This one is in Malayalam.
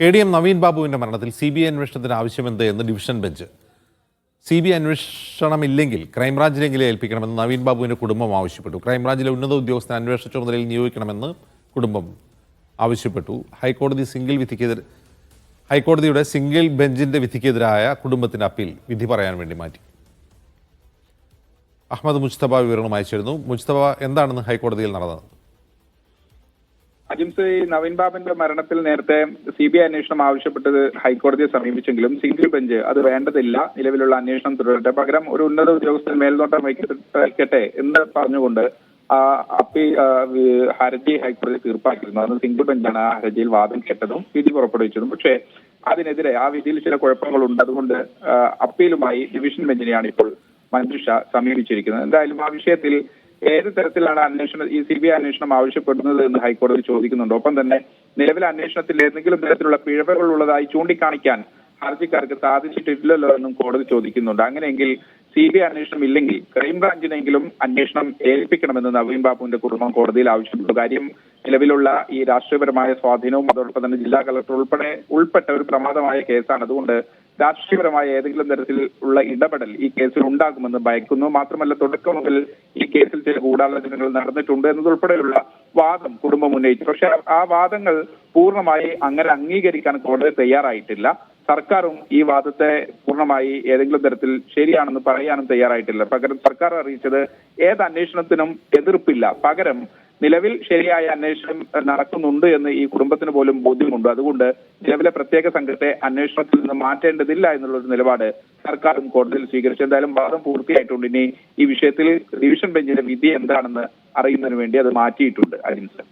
ADM നവീൻ ബാബുവിൻ്റെ മരണത്തിൽ CBI അന്വേഷണത്തിന് ആവശ്യമെന്ത് എന്ന് ഡിവിഷൻ ബെഞ്ച്. CBI അന്വേഷണമില്ലെങ്കിൽ ക്രൈംബ്രാഞ്ചിലെങ്കിലും ഏൽപ്പിക്കണമെന്ന് നവീൻ ബാബുവിൻ്റെ കുടുംബം ആവശ്യപ്പെട്ടു. ക്രൈംബ്രാഞ്ചിലെ ഉന്നത ഉദ്യോഗസ്ഥനെ അന്വേഷണ ചുമതലയിൽ നിയോഗിക്കണമെന്ന് കുടുംബം ആവശ്യപ്പെട്ടു. ഹൈക്കോടതിയുടെ സിംഗിൾ ബെഞ്ചിൻ്റെ വിധിക്കെതിരായ കുടുംബത്തിൻ്റെ അപ്പീൽ വിധി പറയാൻ വേണ്ടി മാറ്റി. അഹമ്മദ് മുജ്തബ വിവരണം അയച്ചിരുന്നു. മുജ്തബ, എന്താണെന്ന് ഹൈക്കോടതിയിൽ നടന്നത്? അജിംസ്, നവീൻ ബാബുവിന്റെ മരണത്തിൽ നേരത്തെ CBI അന്വേഷണം ആവശ്യപ്പെട്ടത് ഹൈക്കോടതിയെ സമീപിച്ചെങ്കിലും സിംഗിൾ ബെഞ്ച് അത് വേണ്ടതില്ല, നിലവിലുള്ള അന്വേഷണം തുടരട്ടെ, പകരം ഒരു ഉന്നത ഉദ്യോഗസ്ഥൻ മേൽനോട്ടം വയ്ക്കട്ടെ എന്ന് പറഞ്ഞുകൊണ്ട് ഹർജി ഹൈക്കോടതി തീർപ്പാക്കിയിരുന്നു. അന്ന് സിംഗിൾ ബെഞ്ചാണ് ആ ഹർജിയിൽ വാദം കേട്ടതും വിധി പുറപ്പെടുവിച്ചതും. പക്ഷേ അതിനെതിരെ ആ വിധിയിൽ ചില കുഴപ്പങ്ങളുണ്ട്. അതുകൊണ്ട് അപ്പീലുമായി ഡിവിഷൻ ബെഞ്ചിനെയാണ് ഇപ്പോൾ മഞ്ജുഷ സമീപിച്ചിരിക്കുന്നത്. എന്തായാലും ആ വിഷയത്തിൽ ഏത് തരത്തിലാണ് ഈ CBI അന്വേഷണം ആവശ്യപ്പെടുന്നത് എന്ന് ഹൈക്കോടതി ചോദിക്കുന്നുണ്ട്. ഒപ്പം തന്നെ നിലവിലെ അന്വേഷണത്തിൽ ഏതെങ്കിലും തരത്തിലുള്ള പിഴവുകൾ ഉള്ളതായി ചൂണ്ടിക്കാണിക്കാൻ ഹർജിക്കാർക്ക് സാധിച്ചിട്ടില്ലല്ലോ എന്നും കോടതി ചോദിക്കുന്നുണ്ട്. അങ്ങനെയെങ്കിൽ CBI അന്വേഷണം ഇല്ലെങ്കിൽ ക്രൈംബ്രാഞ്ചിനെങ്കിലും അന്വേഷണം ഏൽപ്പിക്കണമെന്ന് നവീൻ ബാബുവിന്റെ കുടുംബം കോടതിയിൽ ആവശ്യപ്പെട്ടു. കാര്യം നിലവിലുള്ള ഈ രാഷ്ട്രീയപരമായ സ്വാധീനവും അതോടൊപ്പം തന്നെ ജില്ലാ കളക്ടർ ഉൾപ്പെട്ട ഒരു പ്രമാദമായ കേസാണ്. അതുകൊണ്ട് രാഷ്ട്രീയപരമായ ഏതെങ്കിലും തരത്തിൽ ഉള്ള ഇടപെടൽ ഈ കേസിൽ ഉണ്ടാകുമെന്ന് ഭയക്കുന്നു. മാത്രമല്ല, തുടക്കം മുതൽ ഈ കേസിൽ ചില ഗൂഢാലോചനകൾ നടന്നിട്ടുണ്ട് എന്നതുൾപ്പെടെയുള്ള വാദം കുടുംബം ഉന്നയിച്ചു. പക്ഷെ ആ വാദങ്ങൾ പൂർണ്ണമായി അങ്ങനെ അംഗീകരിക്കാൻ കോടതി തയ്യാറായിട്ടില്ല. സർക്കാരും ഈ വാദത്തെ പൂർണ്ണമായി ഏതെങ്കിലും തരത്തിൽ ശരിയാണെന്ന് പറയാനും തയ്യാറായിട്ടില്ല. പകരം സർക്കാർ അറിയിച്ചത് ഏത് അന്വേഷണത്തിനും എതിർപ്പില്ല, പകരം നിലവിൽ ശരിയായ അന്വേഷണം നടക്കുന്നുണ്ട് എന്ന് ഈ കുടുംബത്തിന് പോലും ബോധ്യമുണ്ട്. അതുകൊണ്ട് നിലവിലെ പ്രത്യേക സംഘത്തെ അന്വേഷണത്തിൽ നിന്ന് മാറ്റേണ്ടതില്ല എന്നുള്ളൊരു നിലപാട് സർക്കാരും കോടതിയിൽ സ്വീകരിച്ചു. എന്തായാലും വാദം പൂർത്തിയായിട്ടുണ്ട്. ഇനി ഈ വിഷയത്തിൽ ഡിവിഷൻ ബെഞ്ചിന്റെ വിധി എന്താണെന്ന് അറിയുന്നതിന് വേണ്ടി അത് മാറ്റിയിട്ടുണ്ട്. അജിംസ്.